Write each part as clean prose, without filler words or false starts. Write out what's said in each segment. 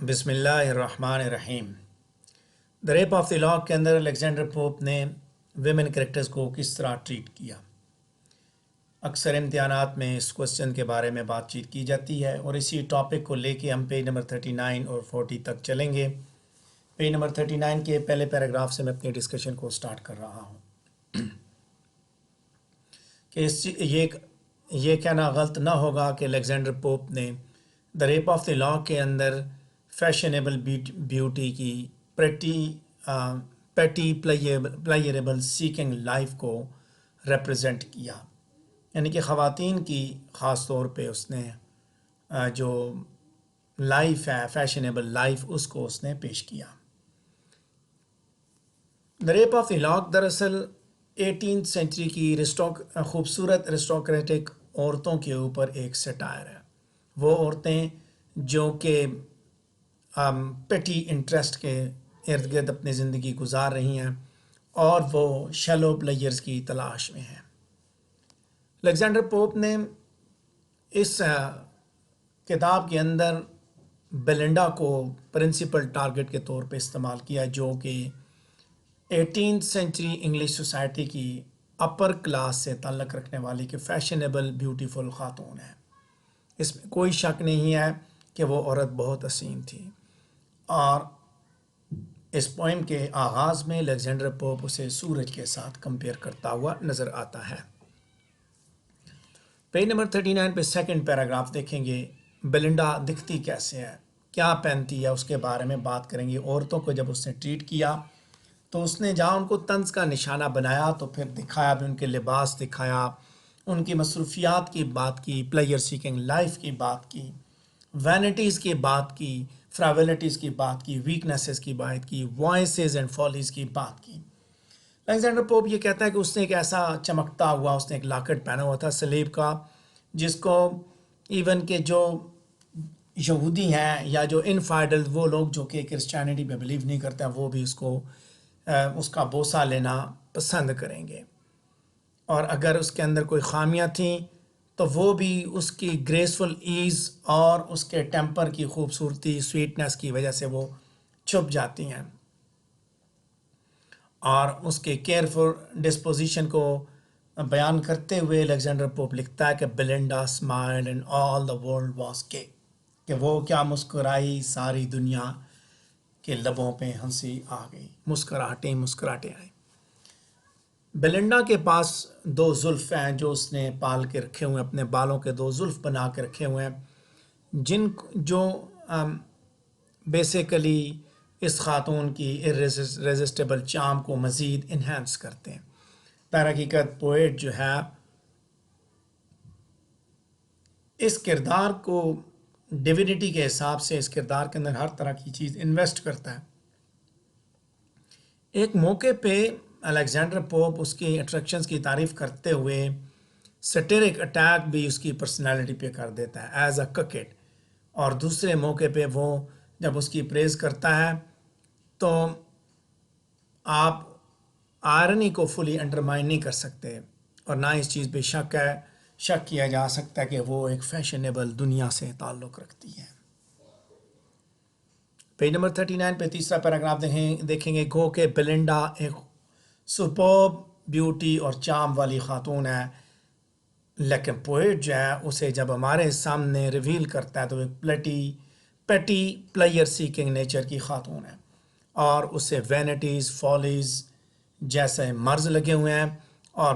बिस्मिल्लाहिर्रहमानिर्रहीम। The rape of the lock के अंदर अलेक्जेंडर पोप ने विमेन करेक्टर्स को किस तरह ट्रीट किया। अक्सर इम्तिहानात में इस क्वेश्चन के बारे में बातचीत की जाती है और इसी टॉपिक को लेके हम पेज नंबर 39 और 40 तक चलेंगे। पेज नंबर 39 के पहले पैराग्राफ से मैं अपनी डिस्कशन को स्टार्ट कर रहा हूँ कि ये कहना गलत ना होगा कि अलेक्जेंडर पोप ने the rape of the law के अंदर फैशनेबल ब्यूटी की पेटी प्लेयरेबल सीकिंग लाइफ को रिप्रेजेंट किया, यानी कि ख़वातीन की ख़ास तौर पे उसने जो लाइफ है फैशनेबल लाइफ उसको उसने पेश किया। The rape of the lock दरअसल 18th सेंचुरी की खूबसूरत एरिस्टोक्रेटिक औरतों के ऊपर एक सटायर है। वो औरतें जो कि पेटी इंटरेस्ट के इर्द गिर्द अपनी ज़िंदगी गुजार रही हैं और वो शैलो प्लेयर्स की तलाश में हैं। अलेक्जेंडर पोप ने इस किताब के अंदर बेलिंडा को प्रिंसिपल टारगेट के तौर पे इस्तेमाल किया, जो कि 18th सेंचुरी इंग्लिश सोसाइटी की अपर क्लास से ताल्लुक़ रखने वाली कि फ़ैशनेबल ब्यूटीफुल ख़ातून है। इसमें कोई शक नहीं है कि वो औरत बहुत हसीन थी और इस पोइम के आगाज़ में अलेक्जेंडर पोप उसे सूरज के साथ कंपेयर करता हुआ नज़र आता है। पेज नंबर 39 पे सेकंड पैराग्राफ देखेंगे। बेलिंडा दिखती कैसे है, क्या पहनती है, उसके बारे में बात करेंगे। औरतों को जब उसने ट्रीट किया तो उसने जहाँ उनको तंज का निशाना बनाया तो फिर दिखाया भी, उनके लिबास दिखाया, उनकी मसरूफियात की बात की, प्लेयर सीकिंग लाइफ की बात की, वैनिटीज़ की बात की, फ्रावेलिटीज़ की बात की, वीकनेसेस की बात की, वॉइसेस एंड फॉलीज़ की बात की। अलेक्जेंडर पोप ये कहता है कि उसने एक ऐसा चमकता हुआ उसने एक लॉकेट पहना हुआ था सलीब का, जिसको इवन के जो यहूदी हैं या जो इनफाइडल वो लोग जो कि क्रिश्चियनिटी पे बिलीव नहीं करते हैं वो भी उसका बोसा लेना पसंद करेंगे। और अगर उसके अंदर कोई खामियां थीं तो वो भी उसकी ग्रेसफुल ईज़ और उसके टेम्पर की खूबसूरती स्वीटनेस की वजह से वो छुप जाती हैं। और उसके केयरफुल डिस्पोजिशन को बयान करते हुए अलेक्जेंडर पोप लिखता है कि Belinda smiled and all the world was gay, कि वो क्या मुस्कुराई, सारी दुनिया के लबों पे हंसी आ गई, मुस्कुराहटें मुस्कुराहटें आई। बेलिंडा के पास दो जुल्फ़ हैं जो उसने पाल के रखे हुए हैं, अपने बालों के दो जुल्फ़ बना के रखे हुए हैं, जो बेसिकली इस खातून की इर्रेसिस्टिबल चार्म को मज़ीद इन्हेंस करते हैं। दरहकीकत पोएट जो है इस किरदार को डिविनिटी के हिसाब से इस किरदार के अंदर हर तरह की चीज़ इन्वेस्ट करता है। एक मौके पे अलेक्जेंडर पोप उसकी अट्रैक्शंस की तारीफ़ करते हुए सटेरिक अटैक भी उसकी पर्सनालिटी पे कर देता है एज अ ककेट, और दूसरे मौके पे वो जब उसकी प्रेज़ करता है तो आप आयरनी को फुली अंडरमाइन नहीं कर सकते और ना इस चीज़ पे शक किया जा सकता है कि वो एक फैशनेबल दुनिया से ताल्लुक़ रखती है। पेज नंबर 39 पे तीसरा पैराग्राफ देखेंगे। गो के बेलिंडा एक सुपर्ब ब्यूटी और चार्म वाली खातून है, लेकिन पोएट जो है उसे जब हमारे सामने रिवील करता है तो एक पेटी प्लेयर सीकिंग नेचर की खातून है और उससे वैनिटीज़ फॉलीज़ जैसे मर्ज लगे हुए हैं और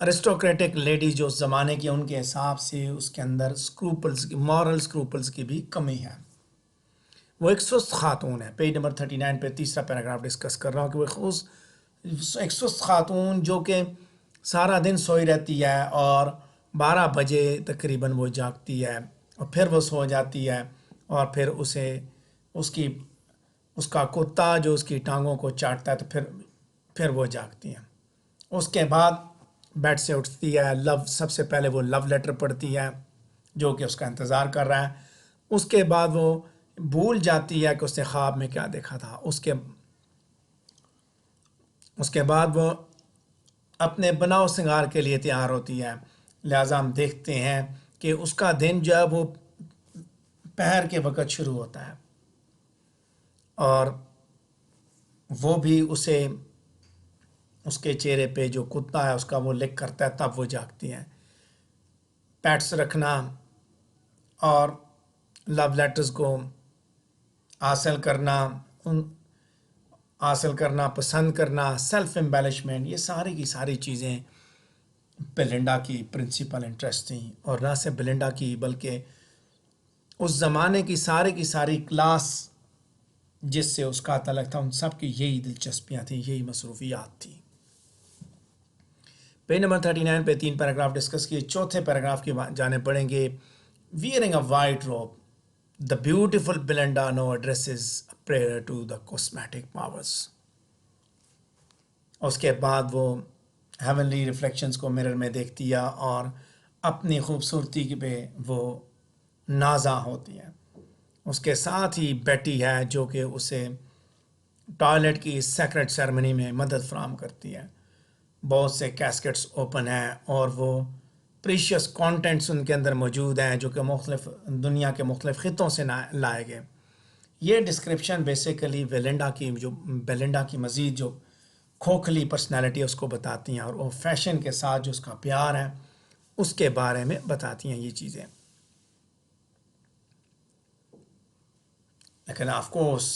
अरिस्टोक्रेटिक लेडीज जो उस ज़माने की उनके हिसाब से उसके अंदर स्क्रूपल्स की मॉरल स्क्रूपल्स की भी कमी है। वो एक सुस्त खातून है। पेज नंबर 39 पे तीसरा पैराग्राफ डिस्कस कर रहा हूँ कि वो एक सुस्त खातून जो कि सारा दिन सोई रहती है और 12 बजे तकरीबन वो जागती है और फिर वो सो जाती है और फिर उसका कुत्ता जो उसकी टांगों को चाटता है तो फिर वो जागती है। उसके बाद बेड से उठती है, सबसे पहले वो लव लेटर पढ़ती है जो कि उसका इंतज़ार कर रहा है। उसके बाद वो भूल जाती है कि उसने ख्वाब में क्या देखा था। उसके बाद वो अपने बनाव सिंगार के लिए तैयार होती है। लिहाजा हम देखते हैं कि उसका दिन जो है वो पहर के वक़्त शुरू होता है और वो भी उसे उसके चेहरे पे जो कुत्ता है उसका वो लिक करता है, तब वो जागती हैं। पेट्स रखना और लव लेटर्स को हासिल करना, उन हासिल करना, पसंद करना, सेल्फ एम्बेलिशमेंट, ये सारी की सारी चीज़ें बेलिंडा की प्रिंसिपल इंटरेस्ट थी। और ना सिर्फ बेलिंडा की बल्कि उस ज़माने की सारी क्लास जिससे उसका तल्लुक़ था, उन सब की यही दिलचस्पियाँ थी, यही मसरूफियात थी। पेज नंबर 39 पे 3 पैराग्राफ डिस्कस किए। चौथे पैराग्राफ की जानिब बढ़ेंगे। Wearing a white robe, the beautiful Belinda now addresses a prayer to the cosmetic powers. उसके बाद वो हेवनली रिफ्लेक्शंस को मिरर में देखती है और अपनी खूबसूरती पे वो नाज़ा होती है। उसके साथ ही बेटी है जो कि उसे टॉयलेट की सेक्रेट सेरेमनी में मदद फराहम करती है। बहुत से कैस्केट्स ओपन हैं और वो प्रीशियस कंटेंट्स उनके अंदर मौजूद हैं जो कि मुख्तलिफ दुनिया के मुख्तलिफ ख़ित्तों से लाए गए। ये डिस्क्रिप्शन बेसिकली बेलिंडा की मज़ीद जो खोखली पर्सनालिटी है उसको बताती हैं और वो फैशन के साथ जो उसका प्यार है उसके बारे में बताती हैं ये चीज़ें। लेकिन ऑफ कोर्स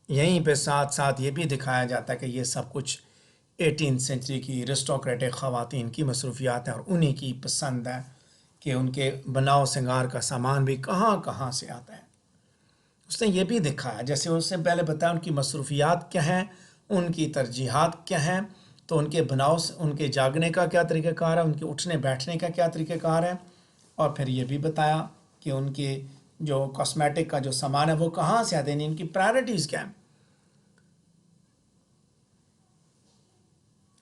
यहीं पे साथ साथ ये भी दिखाया जाता है कि ये सब कुछ 18th सेंचुरी की एरिस्टोक्रेटिक ख़वातीन की मसरूफियात हैं और उन्हीं की पसंद है कि उनके बनाव सिंगार का सामान भी कहाँ कहाँ से आता है। उसने ये भी दिखाया, जैसे उसने पहले बताया उनकी मसरूफियात क्या हैं, उनकी तरजीहात क्या हैं, तो उनके बनाव उनके जागने का क्या तरीक़ाकार है, उनके उठने बैठने का क्या तरीक़ाकार है, और फिर ये भी बताया कि उनके जो कॉस्मेटिक का जो सामान है वो कहाँ से आते हैं, इनकी प्रायोरिटीज़ क्या हैं।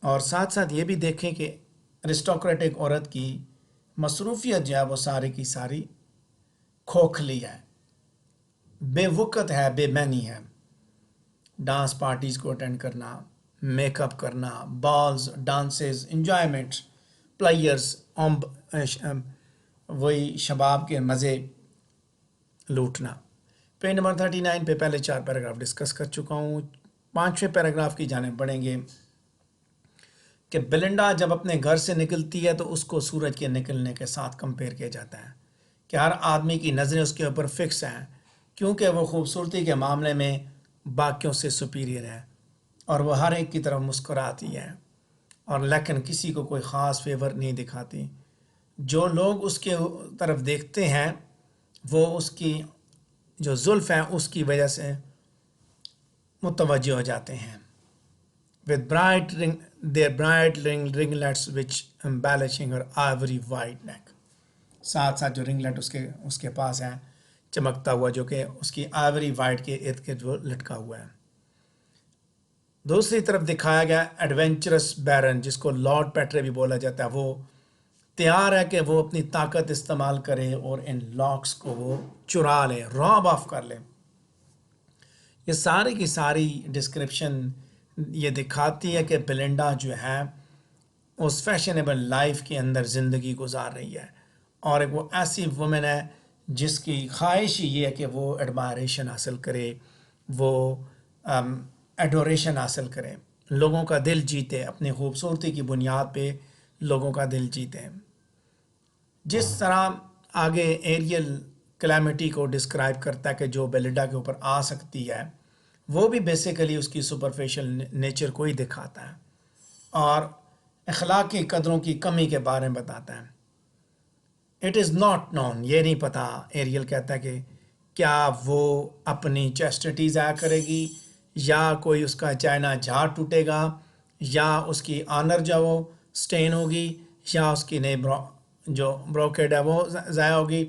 और साथ साथ ये भी देखें कि अरिस्टोक्रेटिक औरत की मसरूफियत जो है वो सारी की सारी खोखली है, बेवक़्त है, बेमैनी है। डांस पार्टीज़ को अटेंड करना, मेकअप करना, बॉल्स, डांसेस, इंजॉयमेंट, प्लेयर्स, वही शबाब के मज़े लूटना। पेज नंबर 39 पे पहले 4 पैराग्राफ डिस्कस कर चुका हूँ। 5वें पैराग्राफ की जानिब बढ़ेंगे कि बेलिंडा जब अपने घर से निकलती है तो उसको सूरज के निकलने के साथ कंपेयर किया जाता है कि हर आदमी की नज़रें उसके ऊपर फिक्स हैं क्योंकि वो खूबसूरती के मामले में बाकियों से सुपीरियर है और वह हर एक की तरफ मुस्कुराती है और लेकिन किसी को कोई ख़ास फेवर नहीं दिखाती। जो लोग उसके तरफ देखते हैं वो उसकी जो जुल्फ़ हैं उसकी वजह से मुतवज्जो हो जाते हैं। with their bright ringlets which embellishing her ivory white neck। साथ साथ जो रिंगलेट उसके पास है चमकता हुआ जो कि उसकी आइवरी वाइट के इर्द गिर्द वो लटका हुआ है। दूसरी तरफ दिखाया गया एडवेंचरस बैरन जिसको लॉर्ड पेट्रे भी बोला जाता है, वो तैयार है कि वो अपनी ताकत इस्तेमाल करे और इन लॉक्स को वो चुरा ले, रॉब ऑफ कर ले। ये सारी की सारी डिस्क्रिप्शन ये दिखाती है कि बेलिंडा जो है उस फैशनेबल लाइफ के अंदर ज़िंदगी गुजार रही है और एक वो ऐसी वुमेन है जिसकी ख्वाहिश ही ये है कि वो एडमायरेशन हासिल करे, वो एडोरेशन हासिल करे, लोगों का दिल जीते, अपनी खूबसूरती की बुनियाद पे लोगों का दिल जीते। जिस तरह आगे एरियल कैलामिटी को डिस्क्राइब करता है कि जो बेलिंडा के ऊपर आ सकती है वो भी बेसिकली उसकी सुपरफिशियल नेचर को ही दिखाता है और अखलाकी कदरों की कमी के बारे में बताता है। इट इज़ नॉट नोन, ये नहीं पता, एरियल कहता है कि क्या वो अपनी चैस्टिटी ज़ाया करेगी या कोई उसका चाइना झाड़ टूटेगा या उसकी आनर जो वो स्टेन होगी या उसकी नई जो ब्रोकेड है वो ज़ाया होगी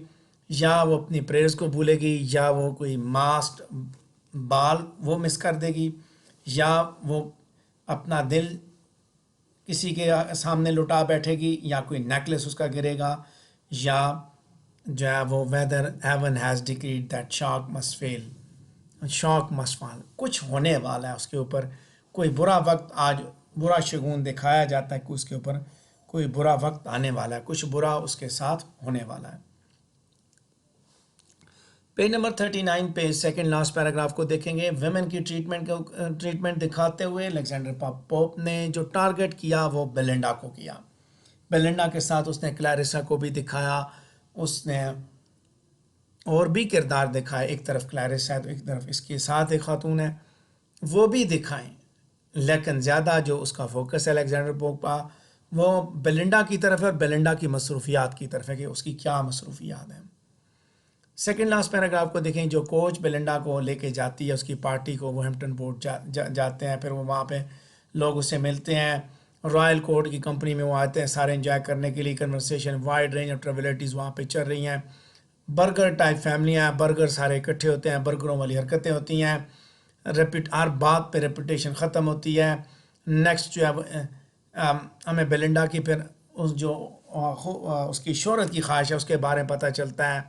या वो अपनी प्रेयर्स को भूलेगी या वो कोई मास्ट बाल वो मिस कर देगी या वो अपना दिल किसी के सामने लुटा बैठेगी या कोई नेकलेस उसका गिरेगा या जो है वो whether heaven has decreed that shock must fail, shock must fall, कुछ होने वाला है उसके ऊपर, कोई बुरा वक्त आज बुरा शगुन दिखाया जाता है कि उसके ऊपर कोई बुरा वक्त आने वाला है, कुछ बुरा उसके साथ होने वाला है। पेज नंबर 39 पे सेकंड लास्ट पैराग्राफ को देखेंगे। वुमेन की ट्रीटमेंट दिखाते हुए अलेक्जेंडर पोप ने जो टारगेट किया वो बेलिंडा को किया। बेलिंडा के साथ उसने क्लैरिसा को भी दिखाया, उसने और भी किरदार दिखाए। एक तरफ क्लैरिसा है तो एक तरफ इसके साथ एक खातून है, वो भी दिखाएं, लेकिन ज़्यादा जो उसका फोकस है अलेक्जेंडर पोप का वो बेलिंडा की तरफ है और बेलिंडा की मसरूफियात की तरफ है कि उसकी क्या मसरूफियात हैं। सेकेंड लास्ट पैराग्राफ को देखें। जो कोच बेलिंडा को लेके जाती है उसकी पार्टी को, वो हैम्पटन बोर्ड जाते हैं, फिर वो वहाँ पे लोग उससे मिलते हैं। रॉयल कोर्ट की कंपनी में वो आते हैं सारे एंजॉय करने के लिए। कन्वर्सेशन वाइड रेंज ऑफ ट्रेवलिटीज़ वहाँ पे चल रही हैं। बर्गर टाइप फैमिलियाँ, बर्गर सारे इकट्ठे होते हैं, बर्गरों वाली हरकतें होती हैं। हर बात पे रेपुटेशन ख़त्म होती है। नेक्स्ट जो है हमें बेलिंडा की फिर उसकी शोहरत की ख्वाहिश है उसके बारे में पता चलता है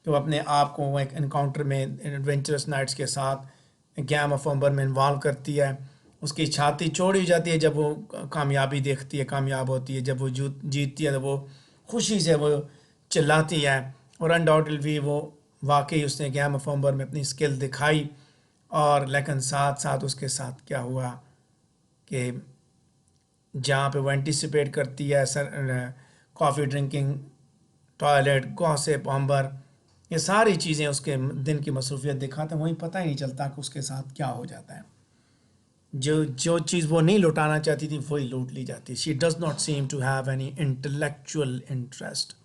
कि वो अपने आप को एक इनकाउंटर में एडवेंचरस नाइट्स के साथ गैम ऑफ अम्बर में इन्वॉल्व करती है। उसकी छाती चौड़ी हो जाती है जब वो कामयाबी देखती है, कामयाब होती है। जब वो जीतती है तो वो खुशी से वो चिल्लाती है। और अनडाउटेडली वो वाकई उसने गैम ऑफ अम्बर में अपनी स्किल दिखाई। और लेकिन साथ साथ उसके साथ क्या हुआ कि जहाँ पे वो एंटिसिपेट करती है कॉफ़ी ड्रिंकिंग, टॉयलेट, गॉसिप, अम्बर, ये सारी चीज़ें उसके दिन की मसरूफियत दिखाते हैं, वहीं पता ही नहीं चलता कि उसके साथ क्या हो जाता है। जो जो चीज़ वो नहीं लुटाना चाहती थी वही लूट ली जाती है। She does not seem to have any intellectual interest.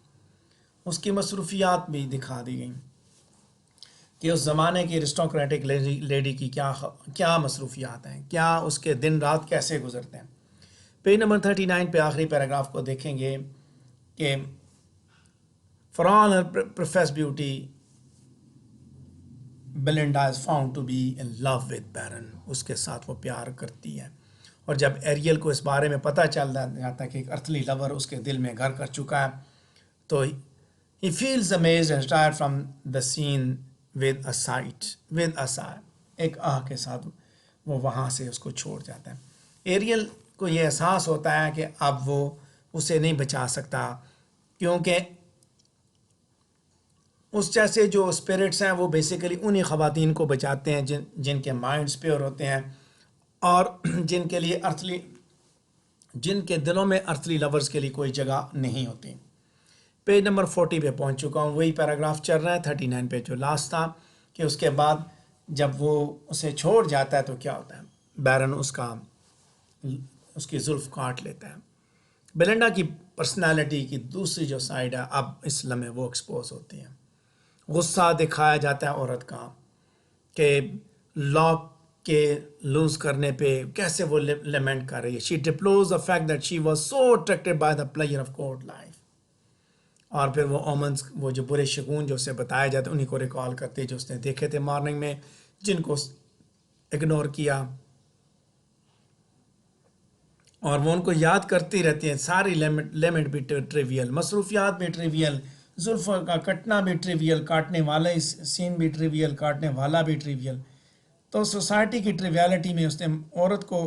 उसकी मसरूफियात भी दिखा दी गई कि उस ज़माने की एरिस्टोक्रेटिक लेडी की क्या क्या मसरूफियात हैं, क्या उसके दिन रात कैसे गुजरते हैं। पेज नंबर 39 पे आखिरी पैराग्राफ को देखेंगे कि for all her professed beauty Belinda is found to be in love with Baron. उसके साथ वो प्यार करती है। और जब एरियल को इस बारे में पता चल जाता है कि एक अर्थली लवर उसके दिल में घर कर चुका है तो ही feels amazed and retired from the scene with a sigh, एक आह के साथ वो वहाँ से उसको छोड़ जाता है। एरियल को ये एहसास होता है कि अब वो उसे नहीं बचा सकता, क्योंकि उस जैसे जो स्पिरिट्स हैं वो बेसिकली उन्हीं ख़वातीन को बचाते हैं जिनके माइंड्स प्योर होते हैं और जिनके दिलों में अर्थली लवर्स के लिए कोई जगह नहीं होती। पेज नंबर 40 पे पहुंच चुका हूँ। वही पैराग्राफ चल रहा है 39 पे जो लास्ट था कि उसके बाद जब वो उसे छोड़ जाता है तो क्या होता है। बैरन उसकी जुल्फ काट लेता है। बेलिंडा की पर्सनालिटी की दूसरी जो साइड है अब इस लम्हे वो एक्सपोज होती है। गुस्सा दिखाया जाता है औरत का कि लॉक के लूज करने पे कैसे वो लेमेंट कर रही है। She deplores the fact that she was so attracted by the pleasure of court life. और फिर वो ओमन्स, वो जो बुरे शगुन जो उसे बताए जाते उन्हीं को रिकॉल करते जो उसने देखे थे मॉर्निंग में, जिनको इग्नोर किया, और वो उनको याद करती रहती हैं। सारी लेमेंट भी ट्रिवियल, मसरूफियात भी ट्रिवियल, जुल्फ का कटना भी ट्रिवियल, काटने वाला सीन भी ट्रिवियल, काटने वाला भी ट्रिवियल। तो सोसाइटी की ट्रिवियलिटी में उसने औरत को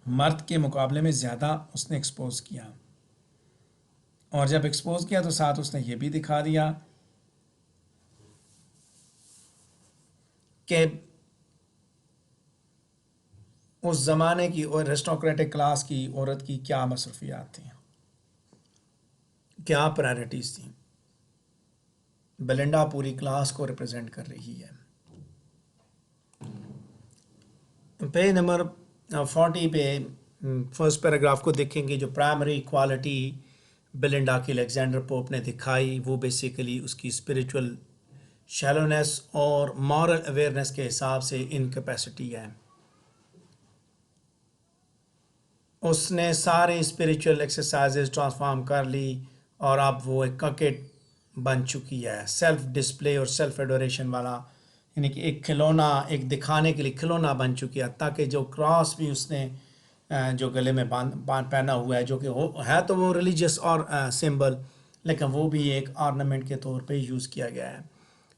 मर्द के मुकाबले में ज़्यादा उसने एक्सपोज किया। और जब एक्सपोज किया तो साथ उसने ये भी दिखा दिया कि उस ज़माने की और एरिस्टोक्रेटिक क्लास की औरत की क्या मसरूफियात थी, क्या प्रायोरिटीज़ थी। बेलिंडा पूरी क्लास को रिप्रेजेंट कर रही है। पेज नंबर 40 पे फर्स्ट पैराग्राफ को देखेंगे। जो प्राइमरी क्वालिटी बेलिंडा की अलेक्जेंडर पोप ने दिखाई वो बेसिकली उसकी स्पिरिचुअल शैलोनेस और मॉरल अवेयरनेस के हिसाब से इनकैपेसिटी है। उसने सारे स्पिरिचुअल एक्सरसाइजेज ट्रांसफॉर्म कर ली और अब वो एक ककेट बन चुकी है, सेल्फ डिस्प्ले और सेल्फ एडोरेशन वाला, यानी कि एक खिलौना, एक दिखाने के लिए खिलौना बन चुकी है। ताकि जो क्रॉस भी उसने जो गले में बांध पहना हुआ है, जो कि है तो वो रिलीजियस और सिंबल, लेकिन वो भी एक ऑर्नामेंट के तौर पे यूज़ किया गया है।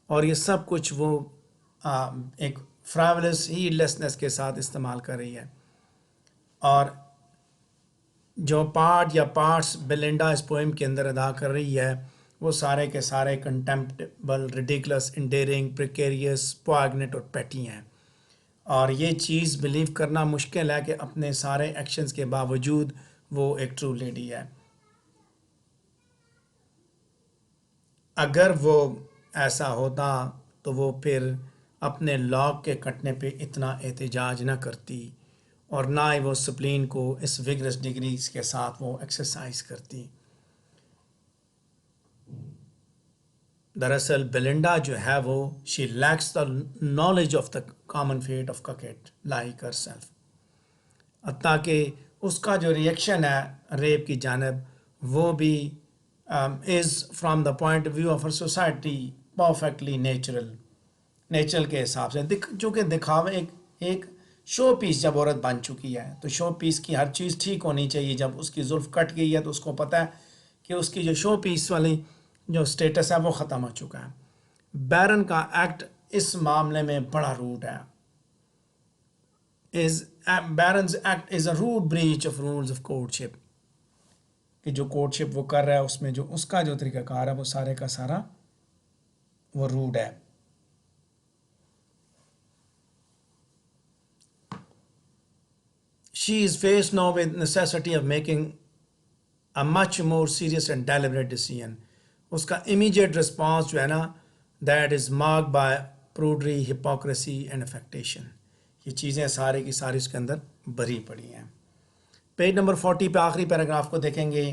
और ये सब कुछ वो एक फ्राइवलेस हीडलेसनेस के साथ इस्तेमाल कर रही है। और जो पार्ट्स बेलिंडा इस पोएम के अंदर अदा कर रही है وہ سارے کے سارے کنٹمپٹیبل، ریڈیکلس، انڈیرنگ، پریکیریس، پواگنٹ اور پیٹی ہیں. اور یہ چیز بلیو کرنا مشکل ہے کہ اپنے سارے ایکشنز کے باوجود وہ ایک ٹرو لیڈی ہے. اگر وہ ایسا ہوتا تو وہ پھر اپنے لاک کے کٹنے پہ اتنا احتجاج نہ کرتی، اور نہ ہی وہ سپلین کو اس وگرس ڈگریز کے ساتھ وہ ایکسرسائز کرتی. دراصل بلنڈا جو ہے وہ she lacks the knowledge of the common fate of coquette like herself. حتیٰ کہ اس کا جو ریئیکشن ہے ریپ کی جانب وہ بھی is from the point of view of our society perfectly natural کے حساب سے. چونکہ دکھاوے ایک شو پیس جب عورت بن چکی ہے تو شو پیس کی ہر چیز ٹھیک ہونی چاہیے. جب اس کی زلف کٹ گئی ہے تو اس کو پتہ ہے کہ اس کی جو شو پیس والی جو سٹیٹس ہے وہ ختم ہو چکا ہے. بیرن کا ایکٹ اس معاملے میں بڑا روڈ ہے. Baron's act as a rude breach of rules of courtship. کہ جو کورٹشپ وہ کر رہا ہے اس میں جو اس کا جو طریقہ کار ہے وہ سارے کا سارا وہ روڈ ہے. She is faced now with necessity of making a much more serious and deliberate decision. اس کا immediate response جو ہے نا that is marked by prudery, hypocrisy and affectation. یہ چیزیں سارے کی ساری اس کے اندر بھری پڑی ہیں. پیج نمبر 40 پہ آخری پیراگراف کو دیکھیں گے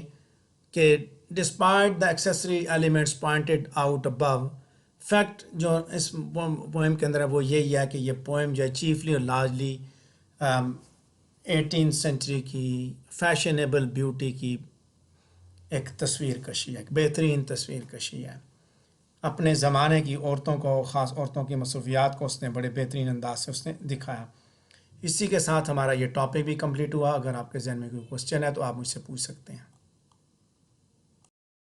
کہ despite the accessory elements pointed out above, fact جو اس پوئم کے اندر ہے وہ یہی ہے کہ یہ پوئم جو ہے چیفلی اور لارجلی 18 سینچری کی فیشنیبل بیوٹی کی ایک تصویر کشی ہے، ایک بہترین تصویر کشی ہے. اپنے زمانے کی عورتوں کو، خاص عورتوں کی مصروفیات کو اس نے بڑے بہترین انداز سے اس نے دکھایا. اسی کے ساتھ ہمارا یہ ٹاپک بھی کمپلیٹ ہوا. اگر آپ کے ذہن میں کوئی کوسچن ہے تو آپ مجھ سے پوچھ سکتے ہیں.